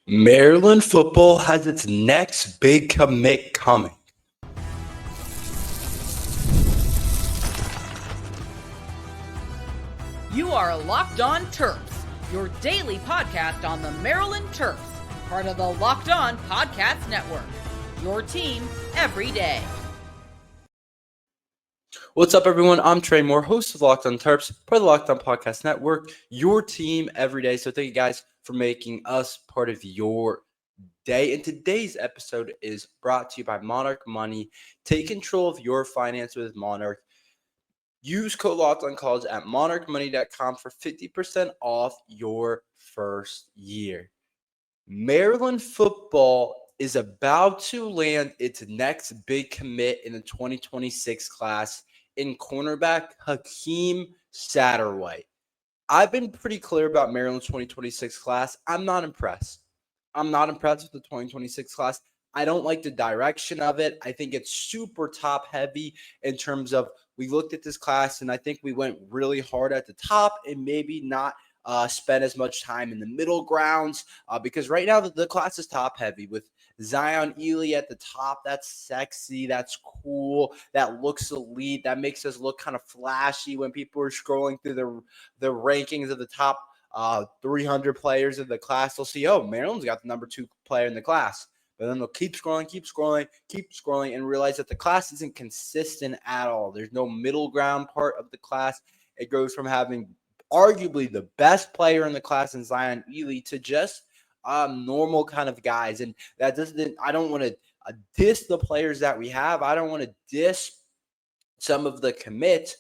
Maryland football has its next big commit coming. You are Locked On Terps, your daily podcast on the Maryland Terps, part of the Locked On Podcast Network, your team every day. What's up, everyone? I'm Tre Moore, host of Locked On Terps, part of the Locked On Podcast Network, your team every day. So thank you guys for making us part of your day. And today's episode is brought to you by Monarch Money. Take control of your finance with Monarch. Use code LOCKEDONCollege at monarchmoney.com for 50% off your first year. Maryland football is about to land its next big commit in the 2026 class in cornerback Hakim Satterwhite. I've been pretty clear about Maryland's 2026 class. I'm not impressed. I'm not impressed with the 2026 class. I don't like the direction of it. I think it's super top heavy in terms of we looked at this class and I think we went really hard at the top and maybe not spend as much time in the middle grounds because right now the class is top heavy with Zion Ely at the top. That's sexy. That's cool. That looks elite. That makes us look kind of flashy when people are scrolling through the rankings of the top 300 players in the class. They'll see, oh, Maryland's got the number 2 player in the class. But then they'll keep scrolling, and realize that the class isn't consistent at all. There's no middle ground part of the class. It goes from having arguably the best player in the class in Zion Ely to just normal kind of guys. And that doesn't – I don't want to diss the players that we have. I don't want to diss some of the commits.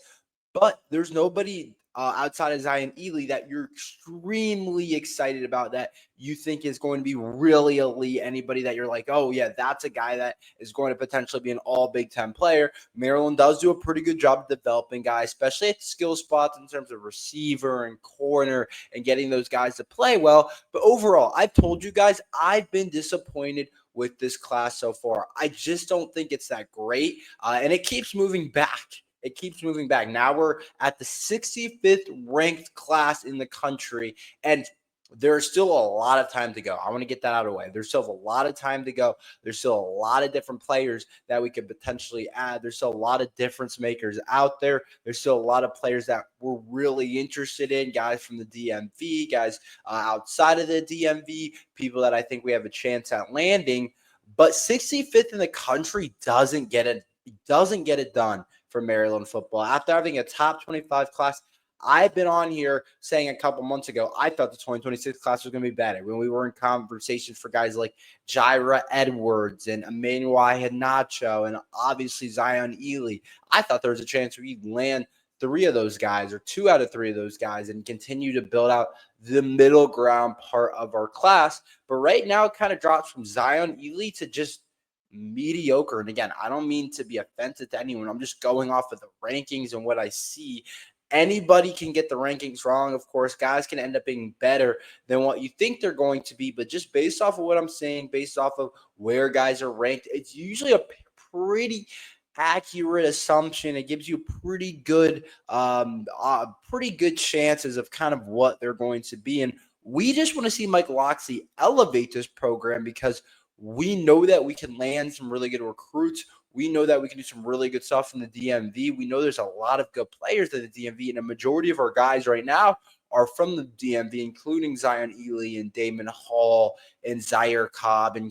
But there's nobody outside of Zion Ely that you're extremely excited about that you think is going to be really elite. Anybody that you're like, oh, yeah, that's a guy that is going to potentially be an all Big Ten player. Maryland does do a pretty good job of developing guys, especially at skill spots in terms of receiver and corner and getting those guys to play well. But overall, I've told you guys, I've been disappointed with this class so far. I just don't think it's that great, and it keeps moving back. It keeps moving back. Now we're at the 65th ranked class in the country, and there's still a lot of time to go. I want to get that out of the way. There's still a lot of time to go. There's still a lot of different players that we could potentially add. There's still a lot of difference makers out there. There's still a lot of players that we're really interested in, guys from the DMV, guys outside of the DMV, people that I think we have a chance at landing. But 65th in the country doesn't get it done for Maryland football. After having a top 25 class, I've been on here saying a couple months ago, I thought the 2026 class was going to be better when we were in conversations for guys like Jira Edwards and Emmanuel Iheanacho and obviously Zion Ely. I thought there was a chance we'd land 3 of those guys or 2 out of 3 of those guys and continue to build out the middle ground part of our class. But right now it kind of drops from Zion Ely to just mediocre. And again, I don't mean to be offensive to anyone. I'm just going off of the rankings and what I see. Anybody can get the rankings wrong. Of course, guys can end up being better than what you think they're going to be. But just based off of what I'm saying, based off of where guys are ranked, it's usually a pretty accurate assumption. It gives you pretty good chances of kind of what they're going to be. And we just want to see Mike Locksley elevate this program because we know that we can land some really good recruits. We know that we can do some really good stuff in the DMV. We know there's a lot of good players in the DMV, and a majority of our guys right now are from the DMV, including Zion Ely and Damon Hall and Zaire Cobb and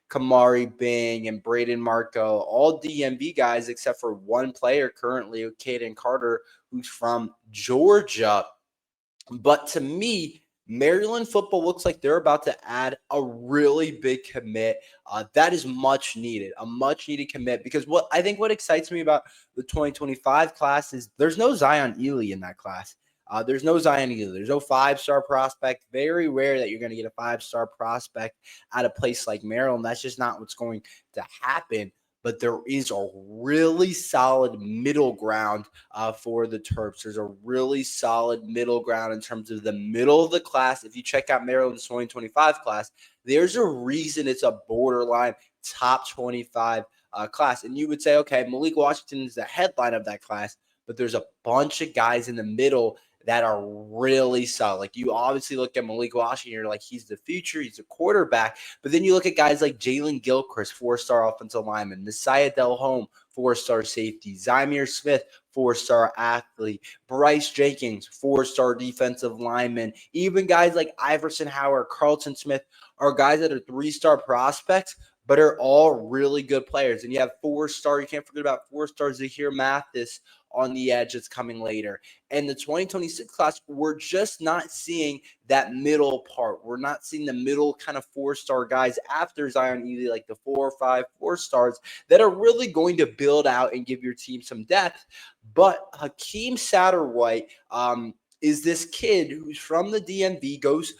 Kamari Bing and Braden Marco, all DMV guys except for one player currently, Caden Carter, who's from Georgia. But to me, Maryland football looks like they're about to add a really big commit. That is much needed, a much needed commit, because what excites me about the 2025 class is there's no Zion Ely in that class. There's no Zion Ely. There's no 5-star prospect. Very rare that you're going to get a 5-star prospect at a place like Maryland. That's just not what's going to happen. But there is a really solid middle ground for the Terps. There's a really solid middle ground in terms of the middle of the class. If you check out Maryland's 2025 class, there's a reason it's a borderline top 25 class. And you would say, okay, Malik Washington is the headline of that class, but there's a bunch of guys in the middle that are really solid. Like, you obviously look at Malik Washington, you're like, he's the future, he's a quarterback. But then you look at guys like Jalen Gilchrist, 4-star offensive lineman, Messiah Delhomme, 4-star safety, Zymir Smith, 4-star athlete, Bryce Jenkins, 4-star defensive lineman, even guys like Iverson Howard, Carlton Smith are guys that are 3-star prospects, but are all really good players. And you have 4-star, you can't forget about 4-star Zahir Mathis on the edge that's coming later. And the 2026 class, we're just not seeing that middle part. We're not seeing the middle kind of 4-star guys after Zion Ely, like the 4 or 5 4-stars that are really going to build out and give your team some depth. But Hakim Satterwhite is this kid who's from the DMV, goes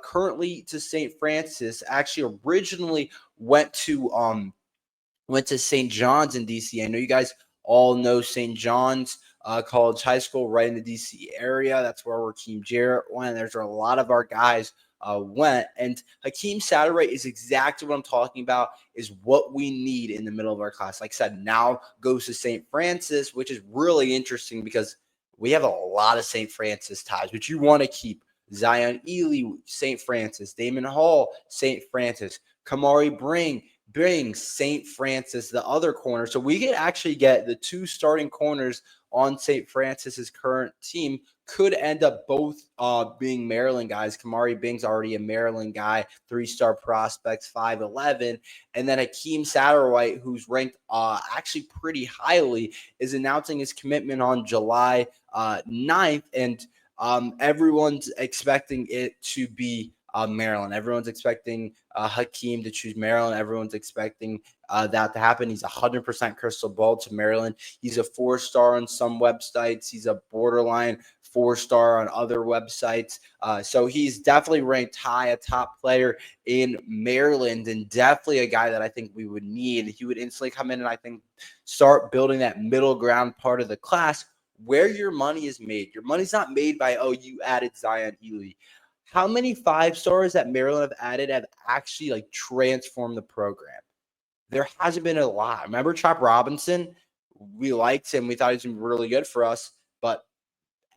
currently to St. Francis, actually originally went to St. John's in DC. I know you guys all know St. John's College High School right in the DC area. That's where Raheem Jarrett went. There's a lot of our guys went. And Hakim Satterwhite is exactly what I'm talking about, is what we need in the middle of our class. Like I said, now goes to St. Francis, which is really interesting because we have a lot of St. Francis ties, but you want to keep Zion Ely, St. Francis, Damon Hall, St. Francis, Kamari Brings, St. Francis, the other corner. So we could actually get the 2 starting corners on St. Francis's current team could end up both being Maryland guys. Kamari Bing's already a Maryland guy, 3-star prospects, 5'11". And then Hakim Satterwhite, who's ranked actually pretty highly, is announcing his commitment on July 9th. And everyone's expecting it to be Maryland. Everyone's expecting Hakim to choose Maryland. Everyone's expecting that to happen. He's 100% crystal ball to Maryland. He's a 4-star on some websites. He's a borderline 4-star on other websites. So he's definitely ranked high, a top player in Maryland, and definitely a guy that I think we would need. He would instantly come in and I think start building that middle ground part of the class where your money is made. Your money's not made by, oh, you added Zion Ely. How many 5-stars that Maryland have added have actually like transformed the program? There hasn't been a lot. Remember Chop Robinson? We liked him. We thought he was going to be really good for us, but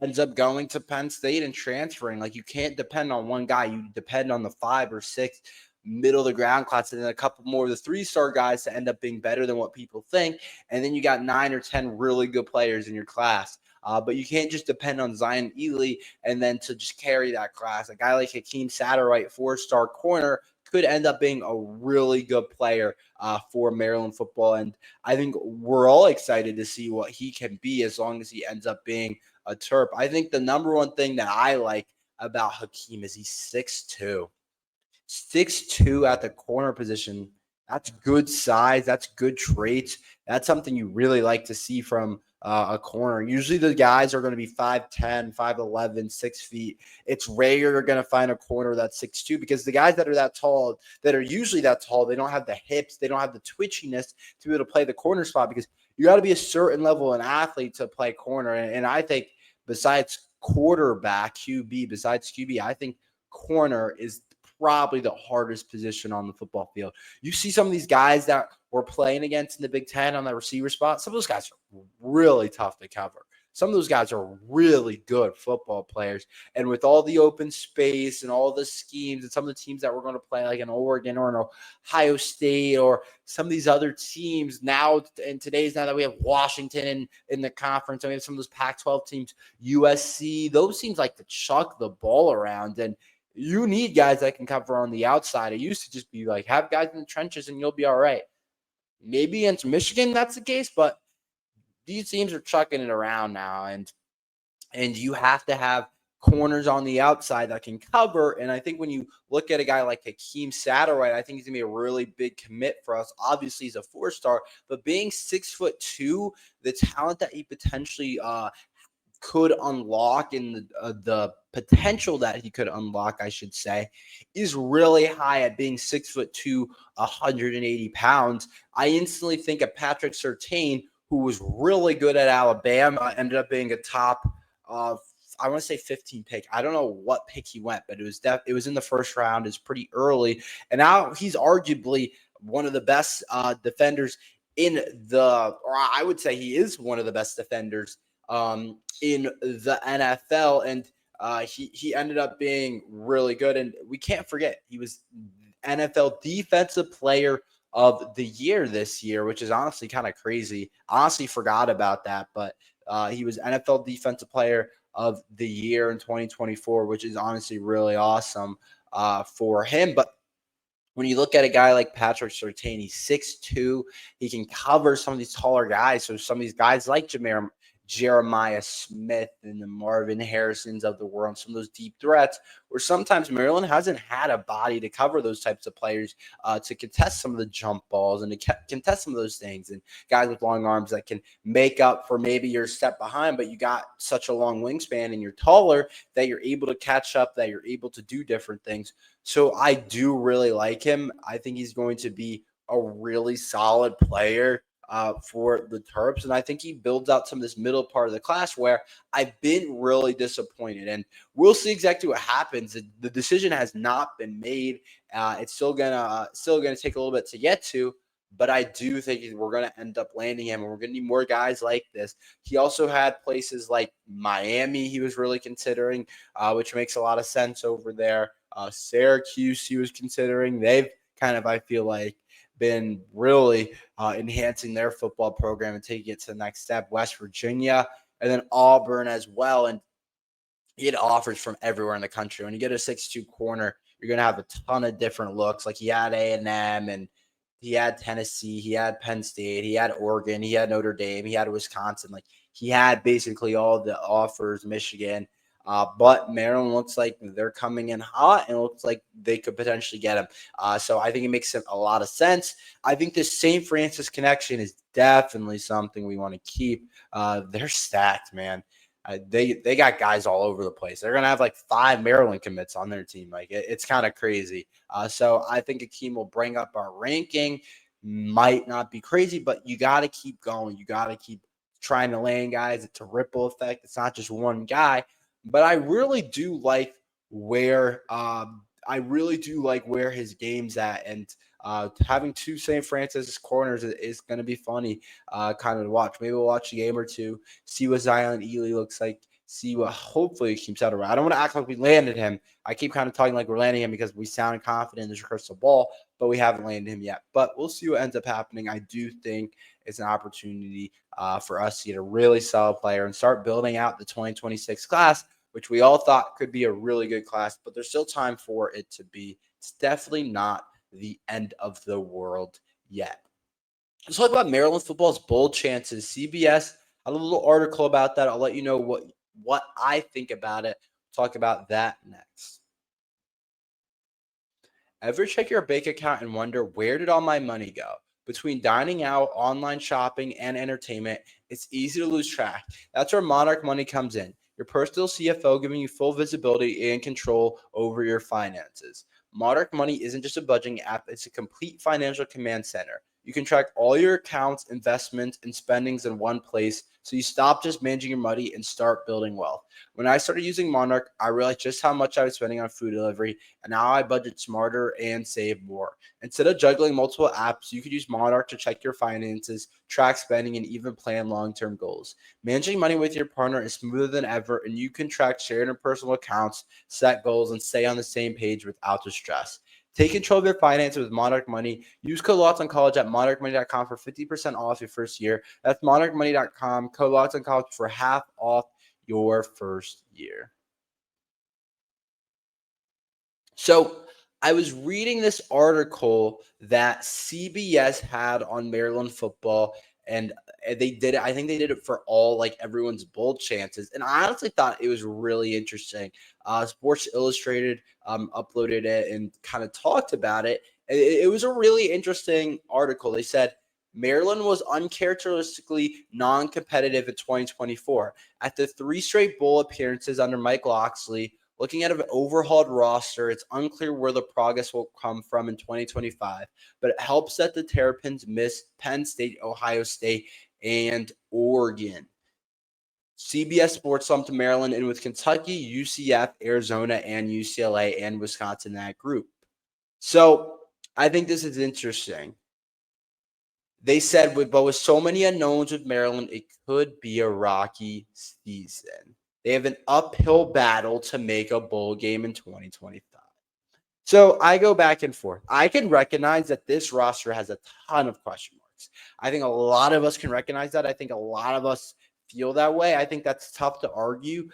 ends up going to Penn State and transferring. Like, you can't depend on one guy. You depend on the 5 or 6 middle of the ground class, and then a couple more of the 3-star guys to end up being better than what people think. And then you got 9 or 10 really good players in your class. But you can't just depend on Zion Ely and then to just carry that class. A guy like Hakim Satterwhite, 4-star corner, could end up being a really good player for Maryland football. And I think we're all excited to see what he can be as long as he ends up being a Terp. I think the number one thing that I like about Hakim is he's 6'2". 6'2" at the corner position. That's good size. That's good traits. That's something you really like to see from a corner. Usually the guys are going to be 5'10", 5'11", 6 feet. It's rare you're going to find a corner that's 6'2", because the guys that are that tall, that are usually that tall, they don't have the hips, they don't have the twitchiness to be able to play the corner spot, because you got to be a certain level of an athlete to play corner. And I think besides quarterback, besides QB, I think corner is probably the hardest position on the football field. You see some of these guys that we're playing against in the Big Ten on that receiver spot, some of those guys are really tough to cover. Some of those guys are really good football players. And with all the open space and all the schemes and some of the teams that we're going to play, like an Oregon or an Ohio State or some of these other teams now, and now that we have Washington in the conference, and we have some of those Pac-12 teams, USC, those teams like to chuck the ball around. And you need guys that can cover on the outside. It used to just be like, have guys in the trenches and you'll be all right. Maybe against Michigan that's the case, but these teams are chucking it around now, and you have to have corners on the outside that can cover. And I think when you look at a guy like Hakim Satterwhite, I think he's going to be a really big commit for us. Obviously, he's a 4-star, but being 6'2", the talent that he potentially could unlock and the potential that he could unlock, I should say, is really high at being 6'2", 180 pounds. I instantly think of Patrick Surtain, who was really good at Alabama, ended up being a top, I want to say 15 pick. I don't know what pick he went, but it was in the first round. It's pretty early. And now he's arguably one of the best defenders or I would say he is one of the best defenders in the NFL, and he ended up being really good. And we can't forget he was NFL Defensive Player of the Year this year, which is honestly kind of crazy. Honestly, forgot about that, but he was NFL Defensive Player of the Year in 2024, which is honestly really awesome for him. But when you look at a guy like Patrick Surtain, he's 6'2". He can cover some of these taller guys. So some of these guys like Jeremiah Smith and the Marvin Harrisons of the world, some of those deep threats, where sometimes Maryland hasn't had a body to cover those types of players to contest some of the jump balls and to contest some of those things. And guys with long arms that can make up for maybe you're a step behind, but you got such a long wingspan and you're taller that you're able to catch up, that you're able to do different things. So I do really like him. I think he's going to be a really solid player for the Terps. And I think he builds out some of this middle part of the class where I've been really disappointed. And we'll see exactly what happens. The decision has not been made. It's still gonna take a little bit to get to. But I do think we're going to end up landing him, and we're going to need more guys like this. He also had places like Miami he was really considering, which makes a lot of sense over there. Syracuse he was considering. They've kind of, I feel like, been really enhancing their football program and taking it to the next step. West Virginia, and then Auburn as well. And you get offers from everywhere in the country. When you get a 6'2" corner, you're going to have a ton of different looks. Like he had A&M, and he had Tennessee, he had Penn State, he had Oregon, he had Notre Dame, he had Wisconsin. Like he had basically all the offers, Michigan. But Maryland looks like they're coming in hot, and it looks like they could potentially get him. So I think it makes a lot of sense. I think the St. Francis connection is definitely something we want to keep. They're stacked, man. They got guys all over the place. They're going to have like 5 Maryland commits on their team. Like it's kind of crazy. So I think Hakeem will bring up our ranking. Might not be crazy, but you got to keep going. You got to keep trying to land guys. It's a ripple effect. It's not just one guy. But I really do like where his game's at, and having 2 St. Francis corners is going to be funny, kind of to watch. Maybe we'll watch a game or two, see what Zion Ely looks like, see what hopefully he keeps out of. I don't want to act like we landed him. I keep kind of talking like we're landing him because we sound confident in this crystal ball, but we haven't landed him yet. But we'll see what ends up happening. I do think it's an opportunity for us to get a really solid player and start building out the 2026 class, which we all thought could be a really good class, but there's still time for it to be. It's definitely not the end of the world yet. Let's talk about Maryland football's bowl chances. CBS had a little article about that. I'll let you know what I think about it. We'll talk about that next. Ever check your bank account and wonder, where did all my money go? Between dining out, online shopping, and entertainment, it's easy to lose track. That's where Monarch Money comes in. Your personal CFO giving you full visibility and control over your finances. Monarch Money isn't just a budgeting app, it's a complete financial command center. You can track all your accounts, investments, and spendings in one place, so you stop just managing your money and start building wealth. When I started using Monarch, I realized just how much I was spending on food delivery, and now I budget smarter and save more. Instead of juggling multiple apps, you could use Monarch to check your finances, track spending, and even plan long-term goals. Managing money with your partner is smoother than ever, and you can track shared and personal accounts, set goals, and stay on the same page without the stress. Take control of your finances with Monarch Money. Use code LOCKEDONCollege at monarchmoney.com for 50% off your first year. That's monarchmoney.com, code LOCKEDONCollege for half off your first year. So I was reading this article that CBS had on Maryland football, and they did it. I think they did it for all, like, everyone's bowl chances. And I honestly thought it was really interesting. Sports Illustrated uploaded it and kind of talked about it. It was a really interesting article. They said Maryland was uncharacteristically non-competitive in 2024. After 3 straight bowl appearances under Mike Locksley, looking at an overhauled roster, it's unclear where the progress will come from in 2025, but it helps that the Terrapins miss Penn State, Ohio State, and Oregon. CBS Sports lumped Maryland in with Kentucky, UCF, Arizona, and UCLA, and Wisconsin in that group. So I think this is interesting. They said, with so many unknowns with Maryland, it could be a rocky season. They have an uphill battle to make a bowl game in 2025. So I go back and forth. I can recognize that this roster has a ton of question marks. I think a lot of us can recognize that. I think a lot of us feel that way. I think that's tough to argue.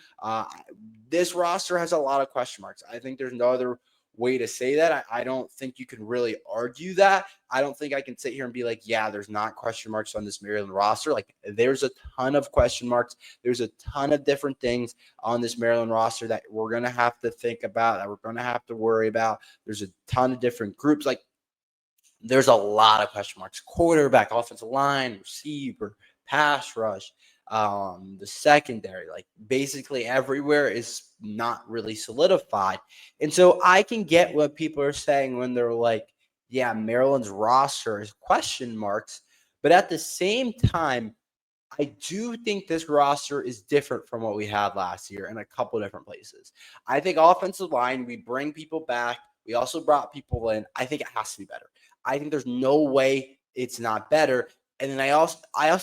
This roster has a lot of question marks. I think there's no other way to say that. I don't think you can really argue that. I don't think I can sit here and be like, yeah, there's not question marks on this Maryland roster. Like, there's a ton of question marks. There's a ton of different things on this Maryland roster that we're going to have to think about, that we're going to have to worry about. There's a ton of different groups. Like, there's a lot of question marks. Quarterback, offensive line, receiver, pass rush, the secondary, like basically everywhere is not really solidified. And so I can get what people are saying when they're like, yeah, Maryland's roster is question marks. But at the same time, I do think this roster is different from what we had last year in a couple different places. I think offensive line, we bring people back. We also brought people in. I think it has to be better. I think there's no way it's not better. And then I also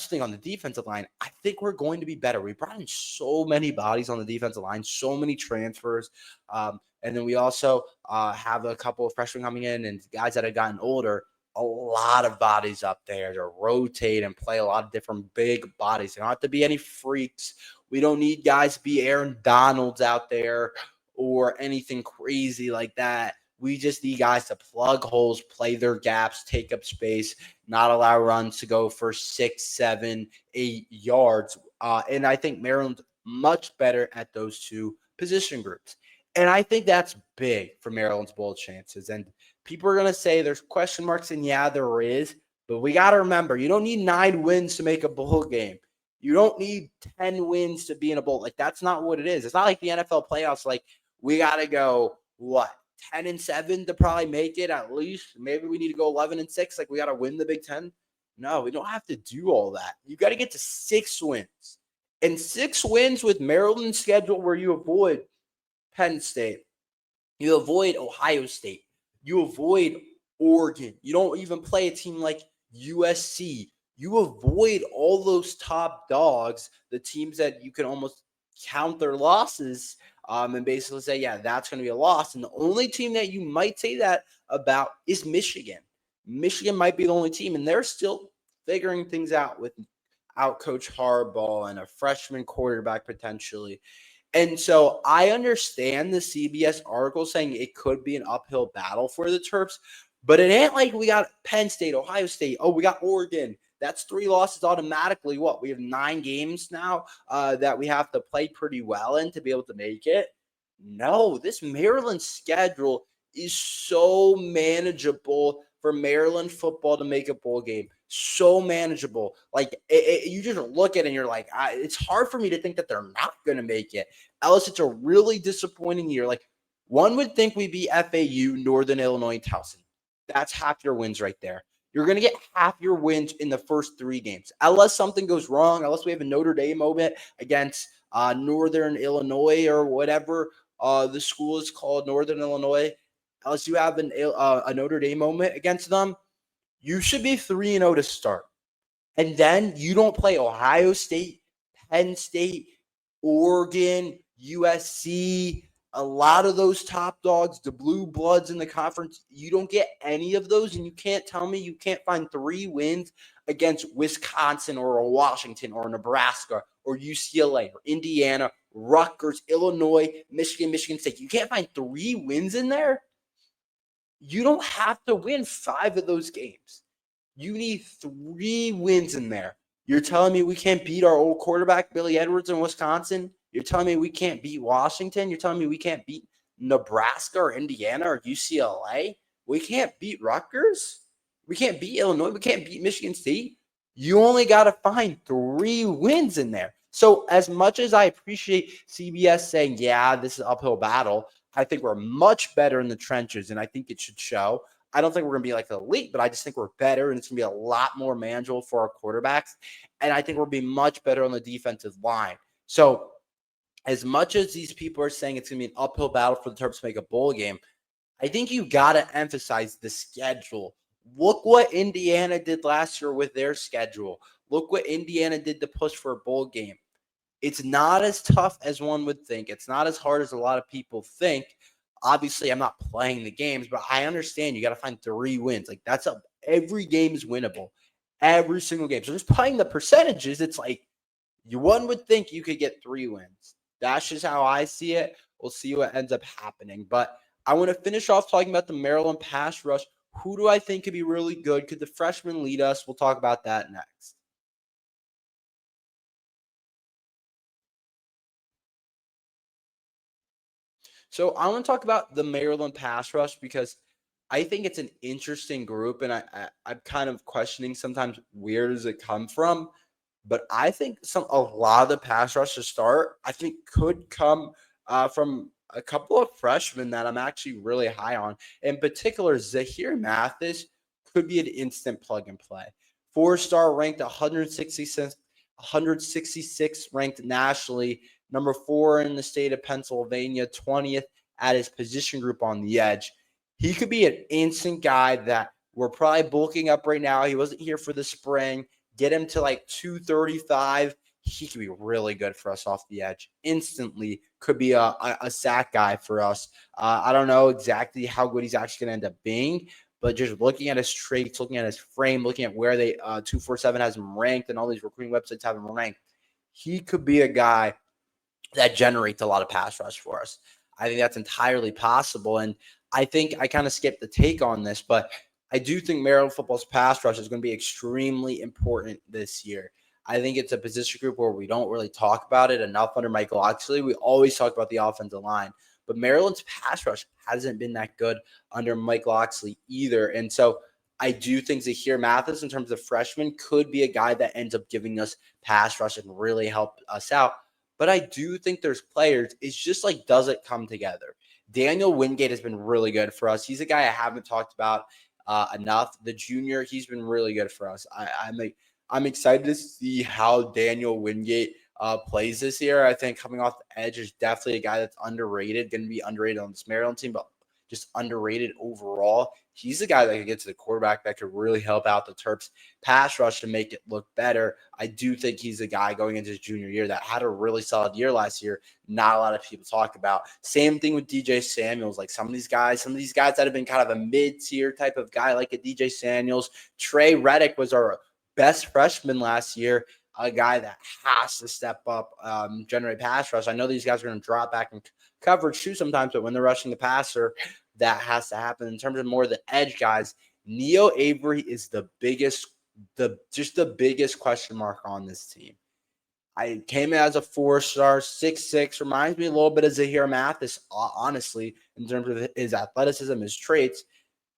think on the defensive line, I think we're going to be better. We brought in so many bodies on the defensive line, so many transfers. And then we also have a couple of freshmen coming in and guys that have gotten older. A lot of bodies up there to rotate and play a lot of different big bodies. They don't have to be any freaks. We don't need guys to be Aaron Donalds out there or anything crazy like that. We just need guys to plug holes, play their gaps, take up space, not allow runs to go for 6, 7, 8 yards. And I think Maryland's much better at those two position groups. And I think that's big for Maryland's bowl chances. And people are going to say there's question marks, and yeah, there is. But we got to remember, you don't need 9 wins to make a bowl game. You don't need 10 wins to be in a bowl. Like, that's not what it is. It's not like the NFL playoffs. Like, we got to go, 10-7 to probably make it at least. Maybe we need to go 11-6. Like, we got to win the Big Ten. No, we don't have to do all that. You got to get to 6 wins. And 6 wins with Maryland's schedule, where you avoid Penn State, you avoid Ohio State, you avoid Oregon. You don't even play a team like USC. You avoid all those top dogs, the teams that you can almost count their losses, and basically say, yeah, that's going to be a loss. And the only team that you might say that about is Michigan. Michigan might be the only team, and they're still figuring things out without Coach Harbaugh and a freshman quarterback potentially. And so I understand the CBS article saying it could be an uphill battle for the Terps, but it ain't like we got Penn State, Ohio State. Oh, we got Oregon. That's 3 losses automatically. What? We have 9 games now that we have to play pretty well in to be able to make it. No, this Maryland schedule is so manageable for Maryland football to make a bowl game. So manageable. Like, you just look at it and you're like, it's hard for me to think that they're not going to make it. Else, it's a really disappointing year. Like, one would think we'd be FAU, Northern Illinois, and Towson. That's half your wins right there. You're going to get half your wins in the first 3 games. Unless something goes wrong, unless we have a Notre Dame moment against Northern Illinois or whatever the school is called, Northern Illinois, unless you have a Notre Dame moment against them, you should be 3-0 to start. And then you don't play Ohio State, Penn State, Oregon, USC, a lot of those top dogs, the blue bloods in the conference. You don't get any of those, and you can't tell me you can't find 3 wins against Wisconsin or Washington or Nebraska or UCLA or Indiana, Rutgers, Illinois, Michigan, Michigan State. You can't find 3 wins in there? You don't have to win 5 of those games. You need 3 wins in there. You're telling me we can't beat our old quarterback, Billy Edwards, in Wisconsin? You're telling me we can't beat Washington? You're telling me we can't beat Nebraska or Indiana or UCLA? We can't beat Rutgers? We can't beat Illinois? We can't beat Michigan State? You only got to find 3 wins in there. So as much as I appreciate CBS saying, yeah, this is an uphill battle, I think we're much better in the trenches, and I think it should show. I don't think we're going to be like elite, but I just think we're better, and it's going to be a lot more manageable for our quarterbacks. And I think we'll be much better on the defensive line. So as much as these people are saying it's going to be an uphill battle for the Terps to make a bowl game, I think you got to emphasize the schedule Look what Indiana did last year with their schedule. Look what Indiana did to push for a bowl game. It's not as tough as one would think. It's not as hard as a lot of people think. Obviously, I'm not playing the games, but I understand you got to find 3 wins. Like every game is winnable. Every single game. So just playing the percentages, it's like one would think you could get 3 wins. That's just how I see it. We'll see what ends up happening. But I want to finish off talking about the Maryland pass rush. Who do I think could be really good? Could the freshman lead us? We'll talk about that next. So I want to talk about the Maryland pass rush because I think it's an interesting group, and I'm kind of questioning sometimes where does it come from. But I think a lot of the pass rush to start, I think could come from a couple of freshmen that I'm actually really high on. In particular, Zahir Mathis could be an instant plug and play. 4-star ranked 166 ranked nationally, number 4 in the state of Pennsylvania, 20th at his position group on the edge. He could be an instant guy that we're probably bulking up right now. He wasn't here for the spring. Get him to like 235. He could be really good for us off the edge. Instantly could be a sack guy for us. I don't know exactly how good he's actually going to end up being, but just looking at his traits, looking at his frame, looking at where they 247 has him ranked and all these recruiting websites have him ranked, he could be a guy that generates a lot of pass rush for us. I think that's entirely possible. And I think I kind of skipped the take on this, but I do think Maryland football's pass rush is going to be extremely important this year. I think it's a position group where we don't really talk about it enough under Michael Oxley. We always talk about the offensive line, but Maryland's pass rush hasn't been that good under Michael Oxley either. And so I do think Zahir Mathis, in terms of freshman, could be a guy that ends up giving us pass rush and really help us out. But I do think there's players. It's just like, does it come together? Daniel Wingate has been really good for us. He's a guy I haven't talked about enough. The junior, he's been really good for us. I'm excited to see how Daniel Wingate plays this year. I think coming off the edge is definitely a guy that's underrated, going to be underrated on this Maryland team, but just underrated overall. He's a guy that could get to the quarterback that could really help out the Terps pass rush to make it look better. I do think he's a guy going into his junior year that had a really solid year last year. Not a lot of people talk about. Same thing with DJ Samuels. Like some of these guys that have been kind of a mid-tier type of guy, like a DJ Samuels. Trey Reddick was our best freshman last year, a guy that has to step up, generate pass rush. I know these guys are going to drop back in coverage too sometimes, but when they're rushing the passer, that has to happen. In terms of more of the edge guys, Neo Avery is the biggest question mark on this team. I came in as a 4-star, 6'6", reminds me a little bit of Zahir Mathis, honestly, in terms of his athleticism, his traits.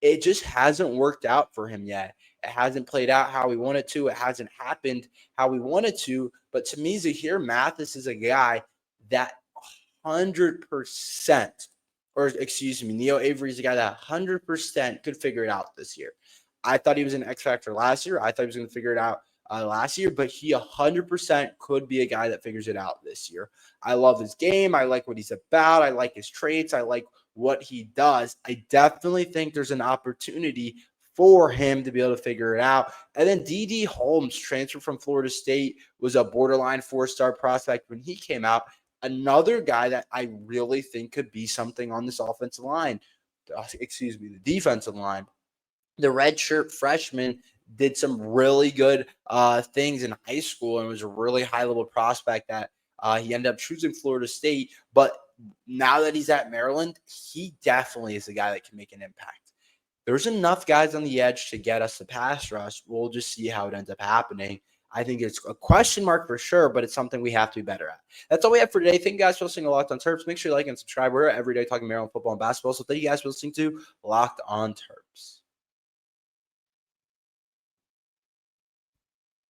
It just hasn't worked out for him yet. It hasn't played out how we want it to. It hasn't happened how we want it to. But to me, Zahir Mathis is a guy that 100%, Neo Avery is a guy that 100% could figure it out this year. I thought he was an X factor last year. I thought he was going to figure it out last year, but he 100% could be a guy that figures it out this year. I love his game. I like what he's about. I like his traits. I like what he does. I definitely think there's an opportunity for him to be able to figure it out. And then D.D. Holmes, transfer from Florida State, was a borderline 4-star prospect when he came out. Another guy that I really think could be something on this offensive line. The defensive line. The redshirt freshman did some really good things in high school and was a really high-level prospect that he ended up choosing Florida State. But now that he's at Maryland, he definitely is a guy that can make an impact. There's enough guys on the edge to get us the pass rush. We'll just see how it ends up happening. I think it's a question mark for sure, but it's something we have to be better at. That's all we have for today. Thank you guys for listening to Locked on Terps. Make sure you like and subscribe. We're every day talking Maryland football and basketball. So thank you guys for listening to Locked on Terps.